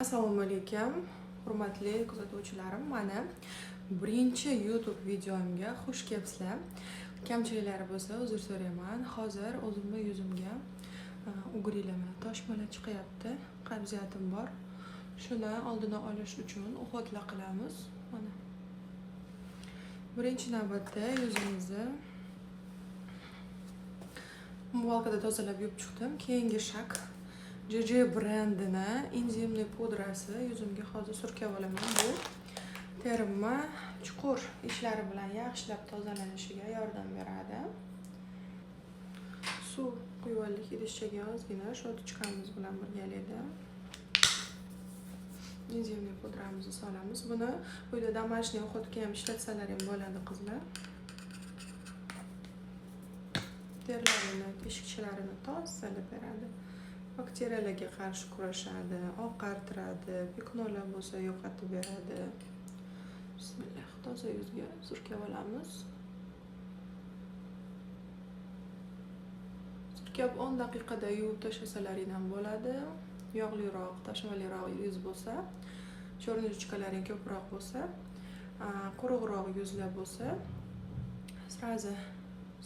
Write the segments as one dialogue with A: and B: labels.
A: Assalomu alaykum, hurmatli kuzatuvchilarim. Mana birinchi YouTube videomga xush kelibsizlar. Kamchiliklari bo'lsa uzr so'rayman. Hozir o'zimning yuzimga ugrilaman, toshmalar chiqyapti. Qabziyatim bor. Shuni oldini olish uchun uxotlar qilamiz. Mana birinchi navbatda yuzimizni muvolkada tozalab yuvib chiqdim. Keyingi shak JJ brendini enzimli pudrasi yuzimga hozir surkab olaman. Bu terimma chuqur ishlari bilan yaxshilab tozalanishiga yordam beradi. Suv quyib oldik idishchaga ozgina, shotichkamiz bilan birgalikda enzimli pudramizni solamiz. Buni uyda домашний uxotga ham ishlatsalar ham bo'ladi qizlar. Terilarini, teshikchilarini tozalab beradi. Bakteriyalarga qarshi kurashadi, oqartiradi, piknolar bo'lsa yo'qotib beradi. Bismillah, toza yuzga surkab olamiz. Surkab 10 daqiqada yuvib tashlasalar ham bo'ladi. Yog'liroq, tashvaliroq yuz bo'lsa, cho'rnishchikalaring ko'proq bo'lsa, quruqroq yuzlar bo'lsa, srazi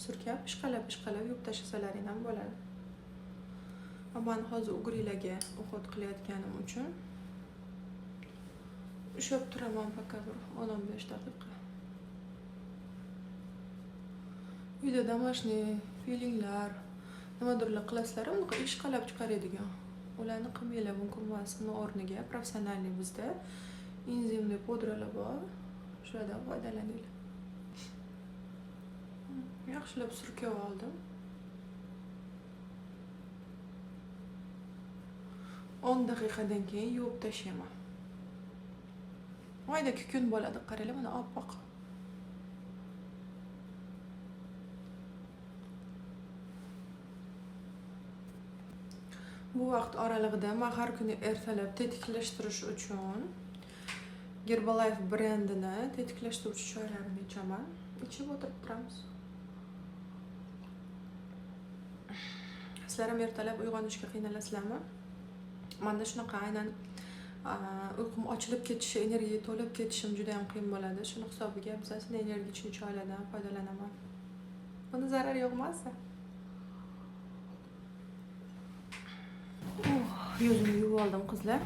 A: surkab, ishqalab yuvib tashlasalar ham bo'ladi. Men hozir ugrilarga uxot qilayotganim uchun ushlab turaman faqat 10-15 daqiqa. Uyda домашний filinglar, nimadirlar qilasizlar, unaqa ishqalab chiqaradigan. Ularni qilmanglar, mumkin emas. Uni o'rniga professionalniy bizda enzimli pudralar bor. Shulardan foydalaninglar. Yaxshilab surkab oldim. 10 daqiqadan keyin yuvib tashlayman. Oyda kukun bo'ladi, qaranglar, mana oppoq. Bu vaqt oralig'ida men har kuni ertalab tetiklashtirish uchun Herbalife brendini tetiklashtiruvchi choylarini ichaman. Ichib o'tirib turamiz. Sizlar ham ertalab uyg'onishga qiynalasizlarmi? Menda shunaqa aynan uyqum ochilib ketishi, energiya to'lib ketishim juda ham qiyin bo'ladi. Shuni hisobiga bizasini energichli choylardan foydalanaman. Buni zarar yo'qmasa. Yuzimni yuvib oldim qizlar.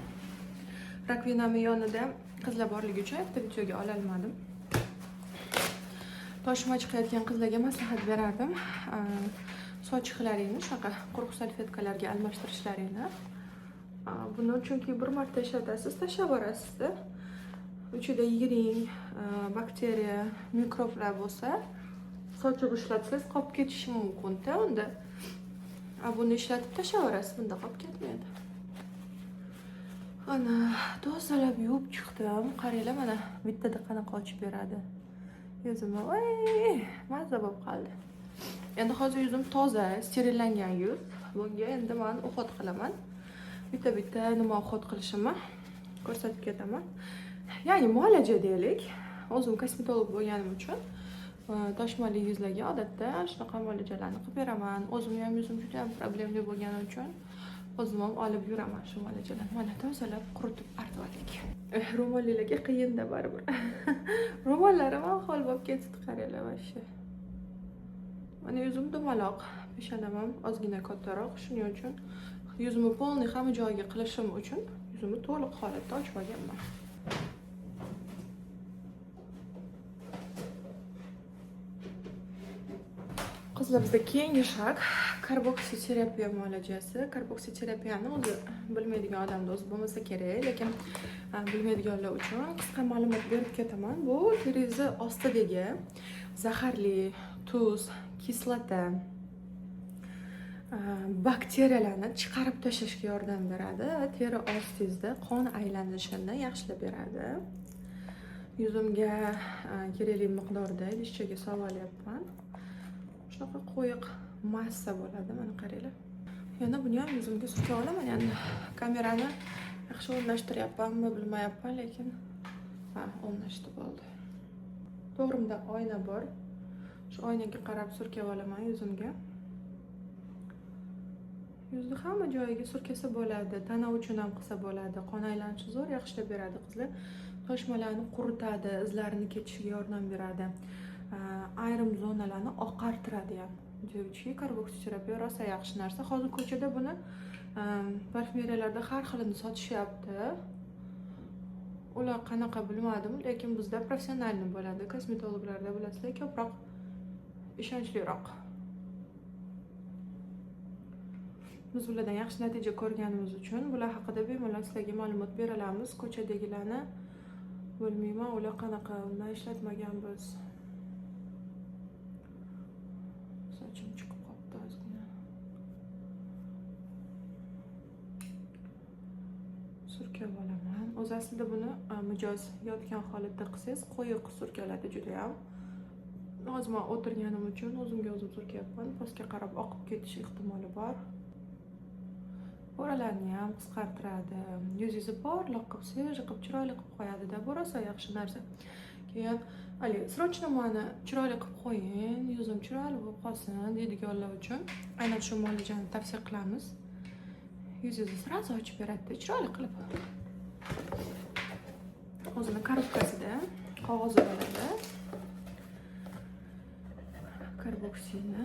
A: Rakvinamning yonida qizlar borligi uchun bitta videoga ola olmadim. Toshma chiqayotgan qizlarga maslahat berardim. Sochiqlaringni shunaqa quruq salfetkalarga almashtirishlaringni. Buni chunki bir marta ishlatasiz, tashlavorasiz-da. Ichida yiring, bakteriya, mikroblar bo'lsa, sochiq ishlatsangiz qolib ketishi mumkin-da unda. Buni ishlatib tashlavorasiz, bunda qolib ketmaydi. Ana, tozalab yuvib chiqdim. Qaranglar, mana bittada qanaqa ochib beradi. Yuzimni, voy, mazza bo'lib qoldi. Endi hozir yuzim toza, sterillangan yuz. Bunga endi men uxot qilaman. Bitta nima uxot qilishimni ko'rsatib ketaman. Ya'ni muolaja deylik. O'zim kosmetolog bo'lganim uchun toshmali yuzlarga odatda shunaqa muolajalarni qilib beraman. O'zim ham yuzim juda ham problemli bo'lgani uchun o'zim ham olib yuraman shu muolajalarni. Mana tozalab quritib artib oldik. Ro'mollarga qiyin-da baribir. Ro'mollarim ham hol bo'lib ketdi, qaranglar vashsha. Mana yuzim dumaloq, peshonam ham ozgina kattaroq, shuning uchun yuzimni polniy hamma joyiga qilishim uchun yuzimni to'liq holatda ochib olganman. Qizlar, bizda keyingi shak karboksiterapiya muolajasi. Karboksiterapiyani o'zi bilmaydigan odamda o'zi bo'lmasa kerak, lekin bilmaydiganlar uchun qisqa ma'lumot berib ketaman. Bu teringizni ostidagi zaharli tuz, kislota, bakteriyalarni chiqarib tashlashga yordam beradi va teri ostingizda qon aylanishini yaxshilab beradi. Yuzimga kerakli miqdorda idishchaga solib olyapman. Shunaqa qo'yiq massa bo'ladi, mana qaranglar. Yana buni ham yuzimga surkab olaman. Endi kamerani yaxshi o'rnashtiryapmanmi bilmayapman, lekin o'rnashdi bo'ldi. To'g'rimda oyna bor. Shu oynaga qarab surkab olaman yuzimga. Yuzni hamma joyiga surkasa bo'ladi, tana uchun ham qilsa bo'ladi. Qon aylanishi zo'r yaxshilab beradi qizlar. Toshmalarni quritadi, izlarini ketishiga yordam beradi. Ayrim zonalarni oqartiradi ham. Девочки, karboksiterapiya rosa yaxshi narsa. Hozir ko'chada buni parfumeriyalarda har xilini sotishyapti. Ular qanaqa bilmadim, lekin bizda professionalni bo'ladi. Kosmetologlarda bilasizlar, ko'proq ishonchliroq. Biz bulardan yaxshi natija ko'rganimiz uchun bular haqida bemalol sizlarga ma'lumot beramiz. Ko'chadagilarni bilmayman, ular qanaqa undan ishlatmaganmiz. Sochim chiqib qolibdi ozgina. Surkab olaman. O'zi aslida buni mijoz yotgan holatda qilsangiz qo'yiq surkaladi juda ham. Hozir men o'tirganim uchun o'zimga o'zim surkayapman. Pastga qarab oqib ketish ehtimoli bor. Bo'ralarni ham qisqartiradi. Yuzingizni porloq qilib, svejiy qilib, chiroyli qilib qo'yadi-da. Bu rosa yaxshi narsa. Keyin, ali, srochno meni chiroyli qilib qo'ying, yuzim chiroyli bo'lib qolsin deydiganlar uchun aynan shu muolajani tavsiya qilamiz. Yuzingizni sразу ochib beradi, chiroyli qilib. O'zini korobkasida qog'ozi bo'ladi. Karboksini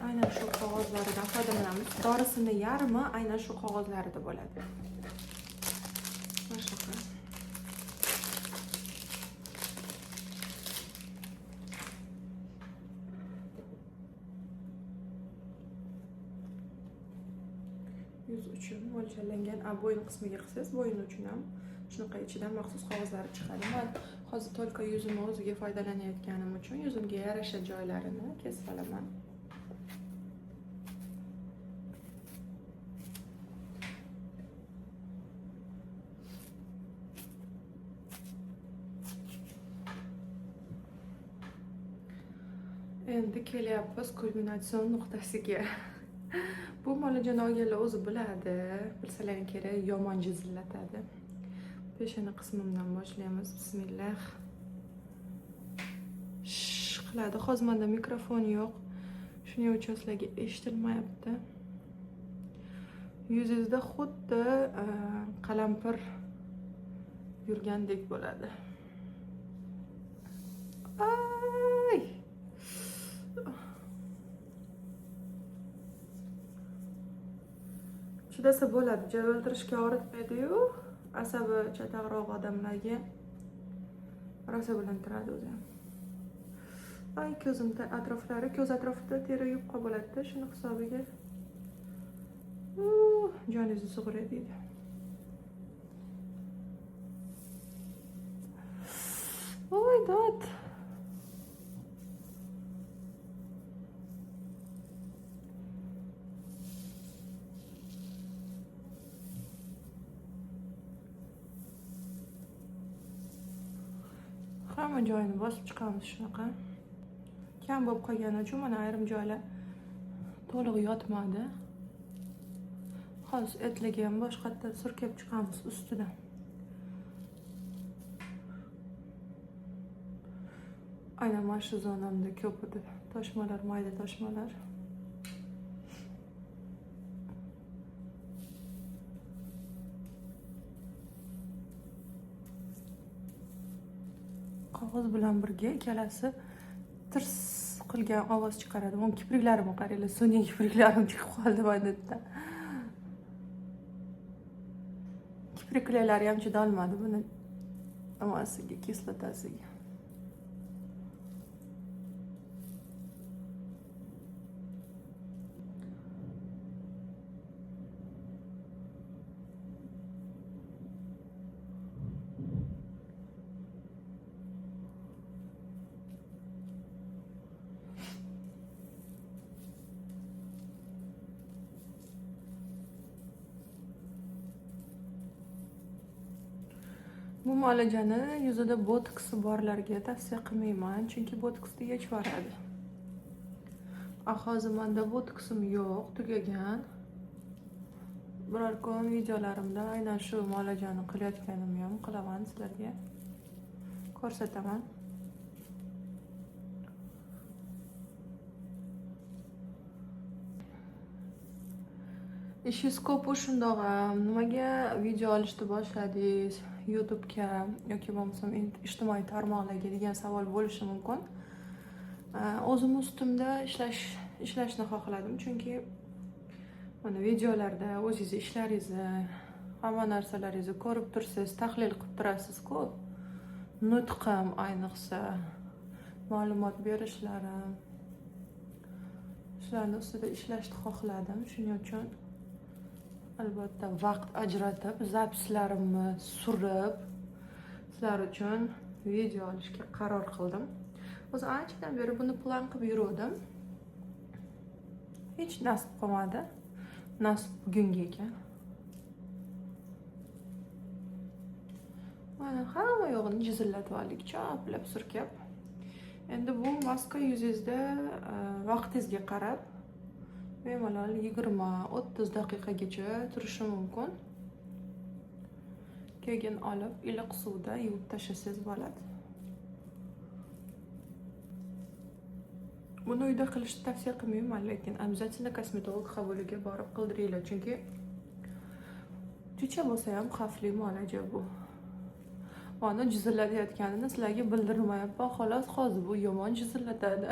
A: aynan shu qog'ozlaridan foydalanamiz. Dorisini yarmi aynan shu qog'ozlarida bo'ladi. Mana shunaqa. Yuz uchun mo'ljallangan, bo'yin qismiga qilsangiz, bo'yin uchun ham shunaqa ichidan maxsus qog'ozlari chiqadi. Men hozir to'lqa yuzimni o'ziga foydalanayotganim uchun yuzimga yarasha joylarini kesib olaman. Endi kelyapmiz kulminatsion nuqtasiga. Bu muolajani olganlar o'zi biladi, bilsalaring kerak, yomon jizillatadi. Peshona qismimdan boshlaymiz. Bismillah. Qiladi. Hozir menda mikrofon yo'q. Shuning uchun sizlarga eshitilmayapti. Yuzingizda xuddi qalampir yurgandek bo'ladi. Ay! Chidasa bo'ladi. Javeltirishga o'rgatmaydi-yu, asabi chataqroq odamlarga rosa bilintiradi o'zi. Ay, ko'zim atroflari, ko'z atrofida teri yupqa bo'ladi-da, shuni hisobiga. Joningizni sug'uray deydi. Voy, dod. Hamma joyini bosib chiqamiz shunaqa. Kam bo'lib qolgani uchun mana ayrim joylar to'liq yotmadi. Hozir etlarga ham boshqatdan surkab chiqamiz ustidan. Aynan mana shu zonamda ko'p edi toshmalar, mayda toshmalar. Qog'oz bilan birga ikkalasi tirs qilgan ovoz chiqaradi. Men kipriklarimni qaranglar, so'nggi kipriklarim chiqib qoldi bandda. Kipriklari ham chidolmadi buni nimasiga, kislotasiga. Bu muolajani yuzida botoksi borlarga tavsiya qilmayman, chunki botoksni yechib yuboradi. Hozir menda botoksim yo'q, tugagan. Biror kun videolarimda aynan shu muolajani qilayotganimni ham qilaman, sizlarga ko'rsataman. Ishingiz ko'p shundoq ham. Nimaga video olishni boshladingiz? YouTube'ga yoki bo'lmasam ijtimoiy tarmoqlarga degan savol bo'lishi mumkin. O'zim ustimda ishlashni xohladim, chunki mana videolarda o'zingiz ishlaringizni, hamma narsalaringizni ko'rib tursiz, tahlil qilib turasiz-ku. Nutqim ayniqsa, ma'lumot berishlarim, shularni ustida ishlashni xohladim. Shuning uchun albatta vaqt ajratib, zapislarimni surib, sizlar uchun video olishga qaror qildim. O'zi anchadan beri buni plan qilib yurdim. Hech nasib qilmadi. Nasib bugunga ekan. Mana hamma yo'g'ini jizillatib oldik, choplab surkab. Endi bu maska yuzingizda vaqtingizga qarab bemalol 20-30 daqiqagacha turishi mumkin. Keyin olib iliq suvda yuvib tashlasangiz bo'ladi. Buni uyda qilishni tavsiya qilmayman, lekin обязательно kosmetolog qabuliga borib qildiringlar, chunki juda bo'lsa ham xavfli muolaja bu. Mana jizillatayotganini sizlarga bildirmayapman, xolos. Hozir bu yomon jizillatadi.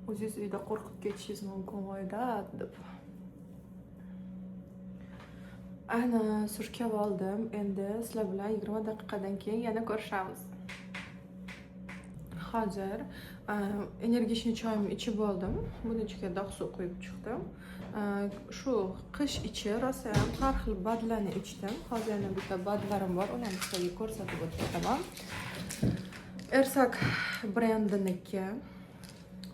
A: O'zingiz uyda qo'rqib ketishingiz mumkin, voyda deb. Ana surkab oldim. Endi sizlar bilan 20 daqiqadan keyin yana ko'rishamiz. Hozir energishni choyimni ichib oldim. Buni ichiga dog' suv qo'yib chiqdim. Shu qish ichi rosa ham har xil badlarni ichdim. Hozir yana bitta badlarim bor, ularni sizlarga ko'rsatib o'taman. Ersak brendiniki.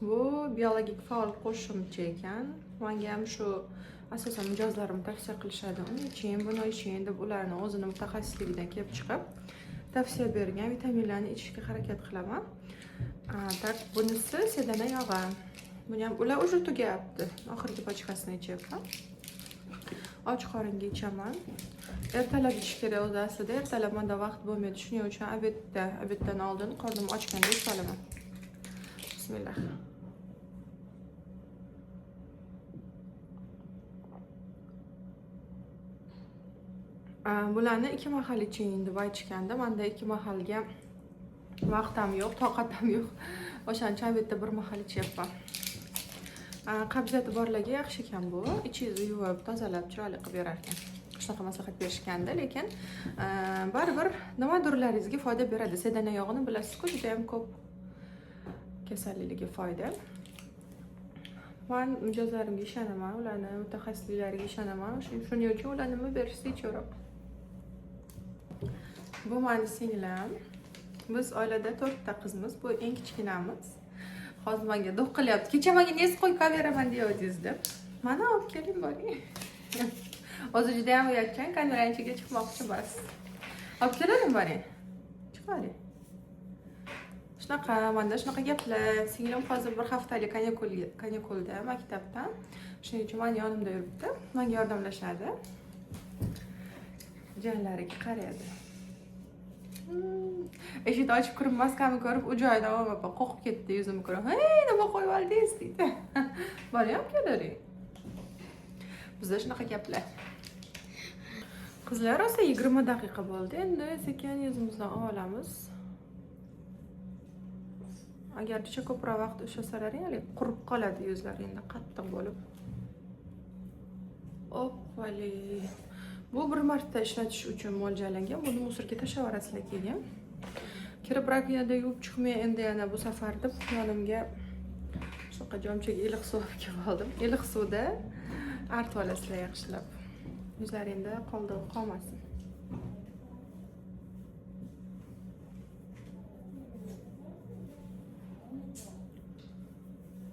A: Bu biologik faol qo'shimcha ekan. Menga ham shu asosan mijozlarim tavsiya qilishadi. Uni iching, buni iching deb ularni o'zini mutaxassisligidan kelib chiqib tavsiya bergan vitaminlarni ichishga harakat qilaman. Tak, bunisi sedana yog'i. Buni ham ular уже tugayapti. Oxirgi pochkasini ichyapman. Och qoringa ichaman. Ertalab ichish kerak o'zi aslida. Ertalab menda vaqt bo'lmaydi. Shuning uchun obeddan oldin qornim ochganda ichaman. Bismillah. Bularni 2 mahal iching deb aytishganda, menda 2 mahalga vaqt ham yo'q, toqat ham yo'q. O'shaning uchun obedda 1 mahal ichyapman. Qabziyati borlarga yaxshi ekan bu. Ichingizni yuvib, tozalab, chiroyli qilib berar ekan. Shunaqa maslahat berishganda, lekin baribir nimadurlaringizga foyda beradi. Sedana yog'ini bilasiz-ku, juda ham ko'p kasalliklarga foyda. Men mijozlarimga ishonaman, ularni mutaxassislariga ishonaman. Shuning uchun ularni nima berishsa ichaverib. Bu meni singlim. Biz oilada 4 ta qizmiz. Bu eng kichkinamiz. Hozir menga do'q qilyapti. Kecha menga nesi qo'yib beraman deyapsiz deb. Mana olib keling boring. Hozir juda ham uyatchan, kameraning ichiga chiqmoqchi emas. Olib kelaring boring. Chiqaring. Shunaqa, menda shunaqa gaplar. Singlim hozir bir haftalik kanyakulda maktabdan. Shuning uchun men yonimda yuribdi. Menga yordamlashadi. Jonlariga qaraydi. Eshikni ochib kirib maskani ko'rib, u joyidan olmabman, qo'rqib ketdi, yuzimni ko'rib. "Hey, nima qo'yib oldingiz?" deydi. Boring, olib kelaring. Bizda shunaqa gaplar. Qizlar rosa 20 daqiqa bo'ldi. Endi sekin yuzimizdan olamiz. Agar juda ko'proq vaqt ushlasalar, qurib qoladi yuzlaringda qattiq bo'lib. Oppali. Bu bir marta ishlatish uchun mo'ljallangan. Buni musorga tashlab yuborasizlar keyin. Kirib rakovinadan yuvib chiqmay, endi yana bu safar deb yonimga shunaqa jomchak iliq suv olib oldim. Iliq suvda artib olasizlar yaxshilab. Yuzlaringda qoldirib qolmasin.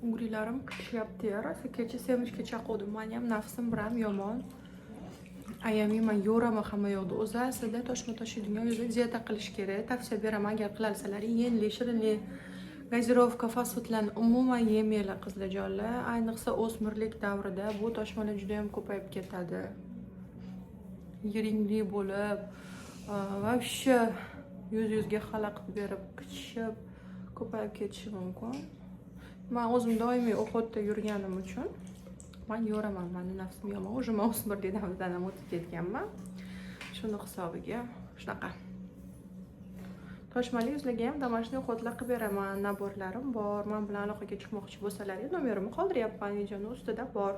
A: Ugrilarim qilishyapti. Rosa kecha semishga chaquvdim. Men ham nafsim biram yomon. Ayamiyman, yo'raman hamma yoqda. O'zi aslida toshma toshiydigan yuzga diyeta qilish kerak. Tavsiya beraman, agar qilalsalaring, yengli, shirinli, gazirovka, fast foodlarni umuman yemanglar qizlarjonlar. Ayniqsa o'smirlik davrida bu toshmalar juda ham ko'payib ketadi. Yiringli bo'lib, вообще yuzga xalaqit berib, qichishib, ko'payib ketishi mumkin. Men o'zim doimiy o'qitda yurganim uchun man yo'raman, meni nafsim yomon, уже men o'smirlik davridan ham o'tib ketganman. Shuni hisobiga shunaqa. Toshmali yuzlarga ham домашний uходlar qilib beraman. Naborlarim bor. Men bilan aloqaga chiqmoqchi bo'lsalaringiz, nomerimni qoldiryapman, videoning ustida bor.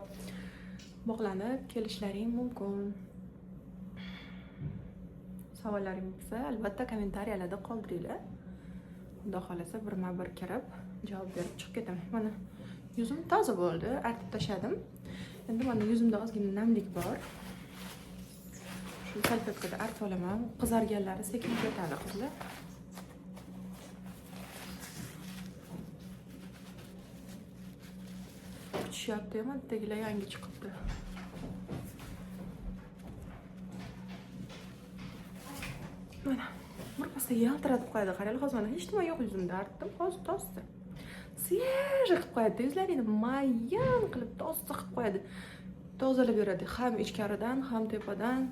A: Bog'lanib kelishlaring mumkin. Savollaring bo'lsa, albatta kommentariyalarda qoldiringlar. Xudo xolasa birma-bir kirib javob berib chiqib ketaman. Mana yuzim toza bo'ldi, artib tashladim. Endi mana yuzimda ozgina namlik bor. Shu salfetkada artib olaman. Qizarganlari sekin ketadi, qizlar. Kuchishyapti, ham bittagilar yangi chiqibdi. Mana birpasda yaltiratib qo'yadi. Qaranglar, hozir mana hech nima yo'q yuzimda, artdim, hozir toza. Svejiy qilib qo'yadi. Yuzlaringni mayin qilib toza qilib qo'yadi. Tozalab beradi ham ichkaridan, ham tepadan.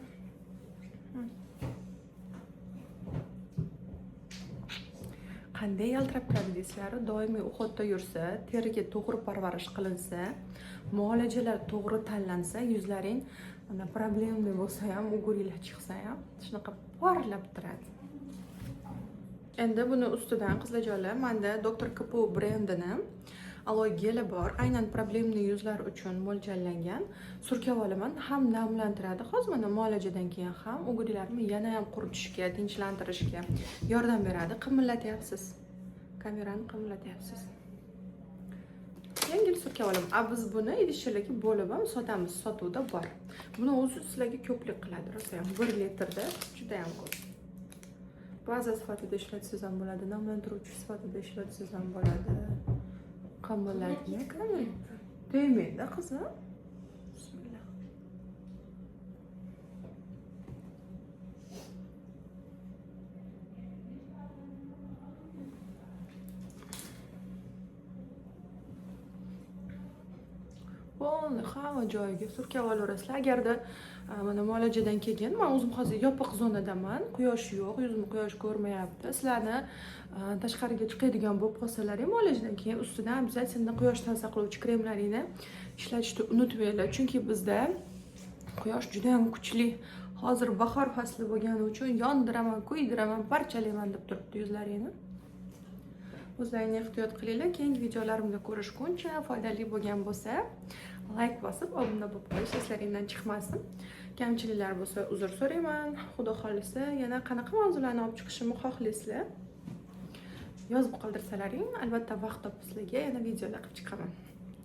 A: Qanday yaltirab turadi deysizlar? Doimiy uходda yursa, teriga to'g'ri parvarish qilinsa, muolajalar to'g'ri tanlansa, yuzlaring mana problemli bo'lsa ham, o'g'rilar chiqsa ham shunaqa porlab turadi. Endi buni ustidan qizlarjonlar, menda Dr. Kapoor brendini aloe geli bor. Aynan problemli yuzlar uchun mo'ljallangan. Surkab olaman, ham namlantiradi. Hozir mana muolajadan keyin ham o'g'rilarni yana ham quritishga, tinchlantirishga yordam beradi. Qimillatyapsiz. Kamerani qimillatyapsiz. Yengil surkab olaman. Biz buni idishchilarga bo'lib ham sotamiz, sotuvda bor. Buni o'zi sizlarga ko'plik qiladi. Rosa ham 1 litrda juda ham ko'p. Baza sifatida ishlatsangiz ham bo'ladi, namlantiruvchi sifatida ishlatsangiz ham bo'ladi. Qamillating, qamillating. Deymaydi qizim. Bismillah. Bo'ldi, hamma joyiga surkab olaverasizlar. Agarda mana muolajadan keyin, men o'zim hozir yopiq zonadaman, quyosh yo'q, yuzim quyosh ko'rmayapti. Sizlarni tashqariga chiqadigan bo'lib qolsalaring, muolajadan keyin ustidan обязательно quyoshdan saqlovchi kremlaringni ishlatishni unutmanglar, chunki bizda quyosh juda ham kuchli. Hozir bahor fasli bo'lgani uchun yondiraman, kuydiraman, parchalayman deb turibdi yuzlaringni. O'zlaringizni ehtiyot qilinglar. Keyingi videolarimda ko'rishguncha, foydali bo'lgan bo'lsa, like bosib, obuna bo'lib qolish eslaringizdan chiqmasin. Kamchiliklar bo'lsa, uzr so'rayman. Xudo xolisa, yana qanaqa mavzularni olib chiqishimni xohlaysizlar? Yozib qoldirsalaring, albatta vaqt topib sizlarga yana videolar qilib chiqaman.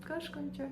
A: Ko'rishguncha.